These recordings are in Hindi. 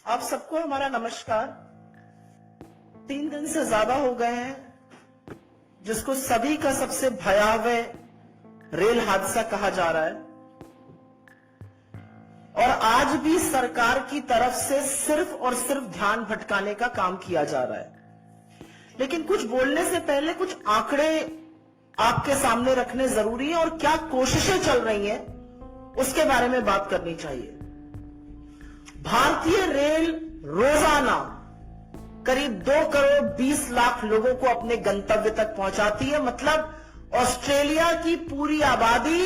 आप सबको हमारा नमस्कार। 3 दिन से ज्यादा हो गए हैं जिसको सभी का सबसे भयावह रेल हादसा कहा जा रहा है, और आज भी सरकार की तरफ से सिर्फ और सिर्फ ध्यान भटकाने का काम किया जा रहा है। लेकिन कुछ बोलने से पहले कुछ आंकड़े आपके सामने रखने जरूरी है और क्या कोशिशें चल रही हैं उसके बारे में बात करनी चाहिए। भारतीय रेल रोजाना करीब 2 करोड़ 20 लाख लोगों को अपने गंतव्य तक पहुंचाती है। मतलब ऑस्ट्रेलिया की पूरी आबादी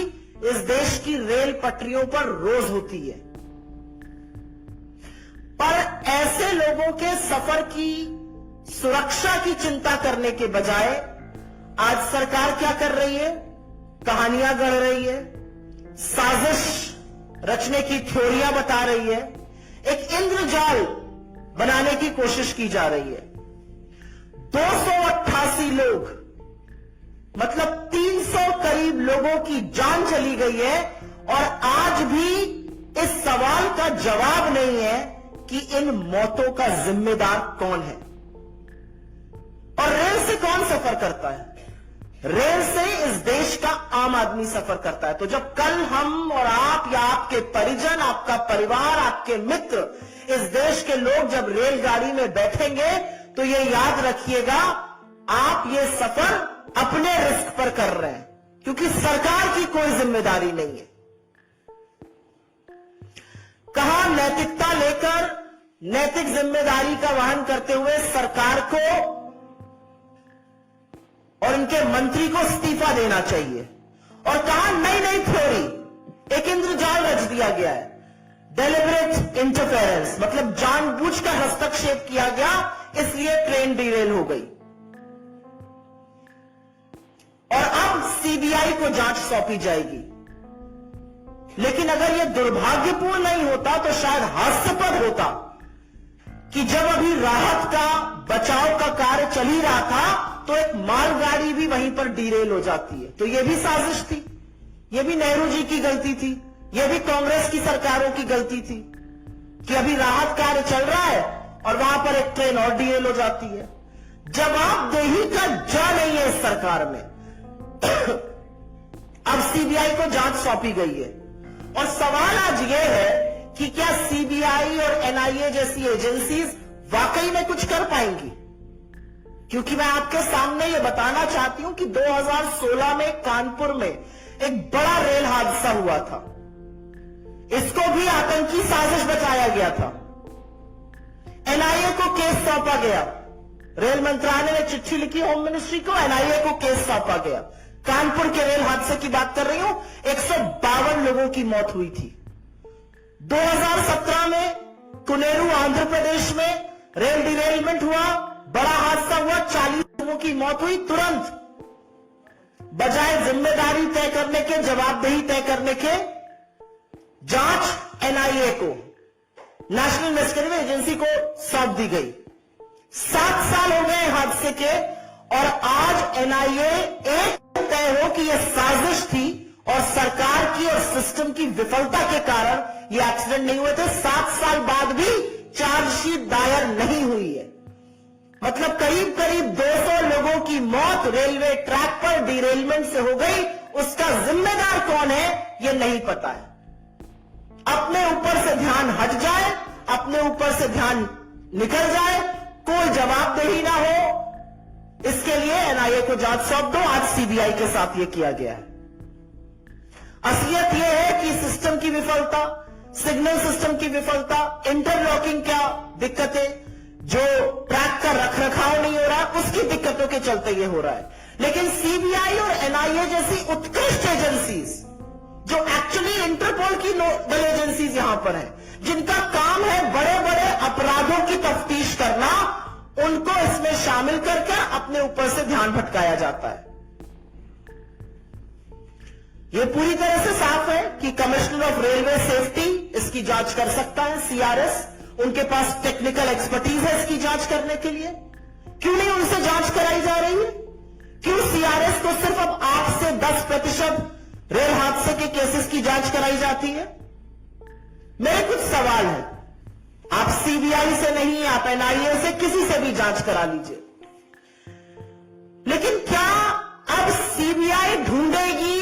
इस देश की रेल पटरियों पर रोज होती है। पर ऐसे लोगों के सफर की सुरक्षा की चिंता करने के बजाय आज सरकार क्या कर रही है? कहानियां गढ़ रही है, साजिश रचने की थ्योरियां बता रही है, एक इंद्रजाल बनाने की कोशिश की जा रही है। 288 लोग, मतलब 300 करीब लोगों की जान चली गई है, और आज भी इस सवाल का जवाब नहीं है कि इन मौतों का जिम्मेदार कौन है। और रेल से कौन सफर करता है? रेल से इस देश का आम आदमी सफर करता है। तो जब कल हम और आप या आपके परिजन, आपका परिवार, आपके मित्र, इस देश के लोग जब रेलगाड़ी में बैठेंगे तो ये याद रखिएगा, आप ये सफर अपने रिस्क पर कर रहे हैं, क्योंकि सरकार की कोई जिम्मेदारी नहीं है। कहां नैतिकता लेकर नैतिक जिम्मेदारी का वहन करते हुए सरकार को और इनके मंत्री को इस्तीफा देना चाहिए, और कहा नई नई थ्योरी, एक इंद्रजाल रच दिया गया है, डेलिबरेट इंटरफेरेंस, मतलब जानबूझकर हस्तक्षेप किया गया, इसलिए ट्रेन डिरेल हो गई। और अब सीबीआई को जांच सौंपी जाएगी। लेकिन अगर यह दुर्भाग्यपूर्ण नहीं होता तो शायद हास्यास्पद होता कि जब अभी राहत का, बचाव का कार्य चल ही रहा था तो एक मालगाड़ी भी वहीं पर डिरेल हो जाती है। तो यह भी साजिश थी, यह भी नेहरू जी की गलती थी, यह भी कांग्रेस की सरकारों की गलती थी कि अभी राहत कार्य चल रहा है और वहां पर एक ट्रेन और डिरेल हो जाती है। जवाबदेही का जा नहीं है इस सरकार में। अब सीबीआई को जांच सौंपी गई है, और सवाल आज यह है कि क्या सीबीआई और एनआईए जैसी एजेंसीज वाकई में कुछ कर पाएंगी? क्योंकि मैं आपके सामने यह बताना चाहती हूं कि 2016 में कानपुर में एक बड़ा रेल हादसा हुआ था। इसको भी आतंकी साजिश बताया गया था। एनआईए को केस सौंपा गया, रेल मंत्रालय ने चिट्ठी लिखी होम मिनिस्ट्री को, एनआईए को केस सौंपा गया। कानपुर के रेल हादसे की बात कर रही हूं, 152 लोगों की मौत हुई थी। 2017 में कुनेरू आंध्र प्रदेश में रेल डिरेलमेंट हुआ, बड़ा हादसा हुआ, 40 लोगों की मौत हुई। तुरंत बजाय जिम्मेदारी तय करने के, जवाबदेही तय करने के, जांच एनआईए को, नेशनल इन्वेस्टिगेटिव एजेंसी को सौंप दी गई। 7 साल हो गए हादसे के, और आज एनआईए एक तय हो कि यह साजिश थी और सरकार की और सिस्टम की विफलता के कारण यह एक्सीडेंट नहीं हुए थे। 7 साल बाद भी चार्जशीट दायर नहीं हुई है। मतलब करीब करीब 200 लोगों की मौत रेलवे ट्रैक पर डिरेलमेंट से हो गई। उसका जिम्मेदार कौन है यह नहीं पता है। अपने ऊपर से ध्यान हट जाए, अपने ऊपर से ध्यान निकल जाए, कोई जवाबदेही ना हो, इसके लिए एनआईए को जांच सौंप दो। आज सीबीआई के साथ यह किया गया है। असलियत यह है कि सिस्टम की विफलता, सिग्नल सिस्टम की विफलता, इंटरलॉकिंग क्या दिक्कतें, जो ट्रैक का रखरखाव नहीं हो रहा, उसकी दिक्कतों के चलते यह हो रहा है। लेकिन सीबीआई और एनआईए जैसी उत्कृष्ट एजेंसीज, जो एक्चुअली इंटरपोल की नोडल एजेंसीज यहां पर हैं, जिनका काम है बड़े बड़े अपराधों की तफ्तीश करना, उनको इसमें शामिल करके अपने ऊपर से ध्यान भटकाया जाता है। यह पूरी तरह से साफ है कि कमिश्नर ऑफ रेलवे सेफ्टी इसकी जांच कर सकता है, सीआरएस, उनके पास टेक्निकल एक्सपर्टीज है इसकी जांच करने के लिए। क्यों नहीं उनसे जांच कराई जा रही है? क्यों सीआरएस को सिर्फ अब 8 से 10% रेल हादसे के केसेस की जांच कराई जाती है? मेरे कुछ सवाल हैं। आप सीबीआई से नहीं, आप एनआईए से, किसी से भी जांच करा लीजिए। लेकिन क्या अब सीबीआई ढूंढेगी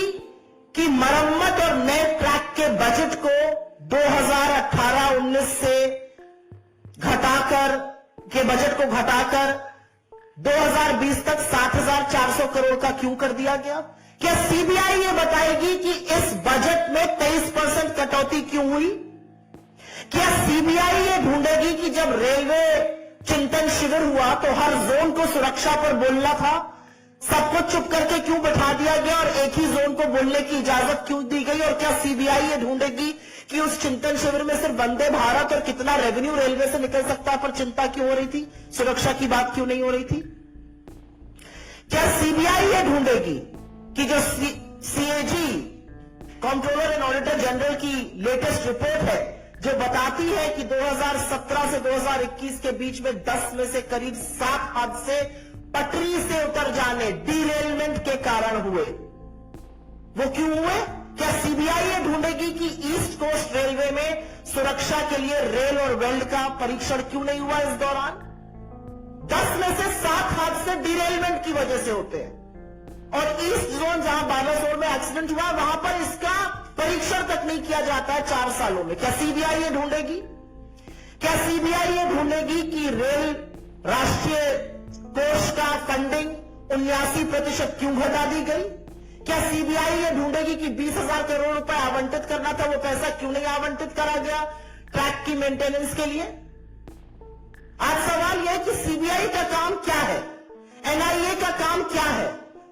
कि मरम्मत और नए ट्रैक के बजट को 2018-19 से घटाकर के बजट को घटाकर 2020 तक 7,400 करोड़ का क्यों कर दिया गया? क्या सीबीआई ये बताएगी कि इस बजट में 23% कटौती क्यों हुई? क्या सीबीआई ये ढूंढेगी कि जब रेलवे चिंतन शिविर हुआ तो हर जोन को सुरक्षा पर बोलना था, सबको चुप करके क्यों बैठा दिया गया और एक ही जोन को बोलने की इजाजत क्यों दी गई? और क्या सीबीआई ये ढूंढेगी कि उस चिंतन शिविर में सिर्फ वंदे भारत और कितना रेवेन्यू रेलवे से निकल सकता है पर चिंता क्यों हो रही थी, सुरक्षा की बात क्यों नहीं हो रही थी? क्या सीबीआई ये ढूंढेगी कि जो CAG controller and auditor general की लेटेस्ट रिपोर्ट है जो बताती है कि 2017 से 2021 के बीच में 10 में से करीब 7 हादसे पटरी से उतर जाने, डीरेलमेंट के कारण हुए, वो क्यों हुए? क्या सीबीआई ये ढूंढेगी कि ईस्ट कोस्ट रेलवे में सुरक्षा के लिए रेल और वेल्ड का परीक्षण क्यों नहीं हुआ इस दौरान? 10 में से 7 हादसे डीरेलमेंट की वजह से होते हैं और ईस्ट जोन जहां बालासोर में एक्सीडेंट हुआ वहां पर इसका परीक्षण तक नहीं किया जाता है 4 सालों में। क्या सीबीआई ये ढूंढेगी? क्या सीबीआई ये ढूंढेगी कि रेल राष्ट्रीय कोष का फंडिंग 79% क्यों घटा दी गई? क्या सीबीआई ये ढूंढेगी कि 20,000 करोड़ रुपए आवंटित करना था, वो पैसा क्यों नहीं आवंटित करा गया ट्रैक की मेंटेनेंस के लिए? आज सवाल यह है कि सीबीआई का काम क्या है, एनआईए का काम क्या है?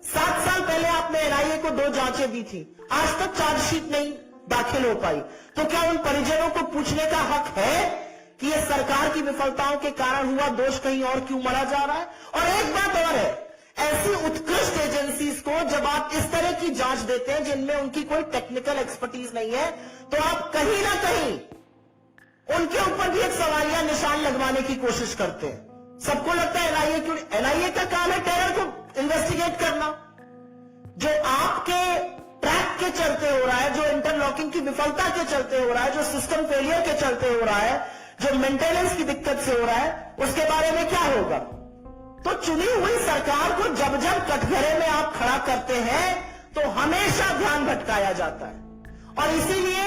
7 साल पहले आपने एनआईए को 2 जांचें दी थी, आज तक चार्जशीट नहीं दाखिल हो पाई, तो क्या उन परिजनों को पूछने का हक है कि यह सरकार की विफलताओं के कारण हुआ, दोष कहीं और क्यों मढ़ा जा रहा है? और एक बात और है, ऐसी उत्कृष्ट एजेंसीज को जब आप इस तरह की जांच देते हैं जिनमें उनकी कोई टेक्निकल एक्सपर्टीज नहीं है, तो आप कहीं ना कहीं उनके ऊपर भी एक सवालिया निशान लगवाने की कोशिश करते हैं। सबको लगता है एनआईए क्यों? एनआईए का काम है टेरर को इन्वेस्टिगेट करना। जो आपके ट्रैक के चलते हो रहा है, जो इंटरलॉकिंग की विफलता के चलते हो रहा है, जो सिस्टम फेलियर के चलते हो रहा है, जो मेंटेनेंस की दिक्कत से हो रहा है, उसके बारे में क्या होगा? तो चुनी हुई सरकार को जब जब कटघरे में आप खड़ा करते हैं तो हमेशा ध्यान भटकाया जाता है। और इसीलिए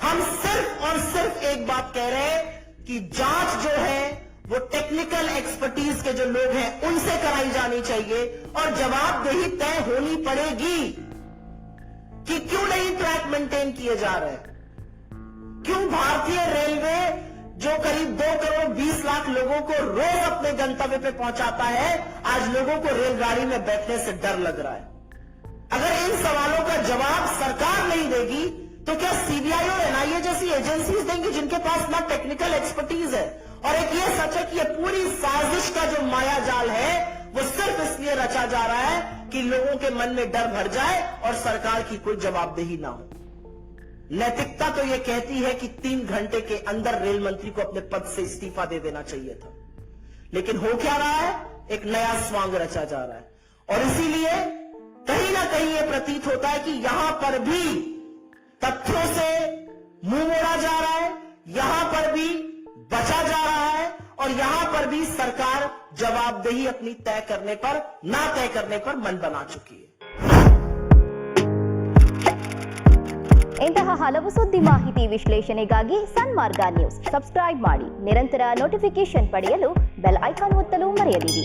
हम सिर्फ और सिर्फ एक बात कह रहे हैं कि जांच जो है वो टेक्निकल एक्सपर्टीज के जो लोग हैं उनसे कराई जानी चाहिए और जवाबदेही तय होनी पड़ेगी कि क्यों नहीं ट्रैक मेंटेन किए जा रहे हैं, क्यों भारतीय रेलवे जो करीब 2 करोड़ 20 लाख लोगों को रोज अपने गंतव्य पे पहुंचाता है, आज लोगों को रेलगाड़ी में बैठने से डर लग रहा है। अगर इन सवालों का जवाब सरकार नहीं देगी तो क्या सीबीआई और एनआईए जैसी एजेंसीज देंगी जिनके पास ना टेक्निकल एक्सपर्टीज है? और एक ये सच है कि ये पूरी साजिश का जो माया जाल है वो सिर्फ इसलिए रचा जा रहा है कि लोगों के मन में डर भर जाए और सरकार की कोई जवाबदेही ना हो। नैतिकता तो यह कहती है कि 3 घंटे के अंदर रेल मंत्री को अपने पद से इस्तीफा दे देना चाहिए था, लेकिन हो क्या रहा है? एक नया स्वांग रचा जा रहा है और इसीलिए कहीं ना कहीं यह प्रतीत होता है कि यहां पर भी तथ्यों से मुंह मोड़ा जा रहा है, यहां पर भी बचा जा रहा है और यहां पर भी सरकार जवाबदेही अपनी तय करने पर, ना तय करने पर मन बना चुकी है। ಇಂತಹ ಹಲವು ಸುದ್ದಿ ಮಾಹಿತಿ ವಿಶ್ಲೇಷಣೆಗಾಗಿ ಸನ್ಮಾರ್ಗ ನ್ಯೂಸ್ ಸಬ್ಸ್ಕ್ರೈಬ್ ಮಾಡಿ. ನಿರಂತರ ನೋಟಿಫಿಕೇಶನ್ ಪಡೆಯಲು ಬೆಲ್ ಐಕಾನ್ ಒತ್ತಲು ಮರೆಯದಿರಿ.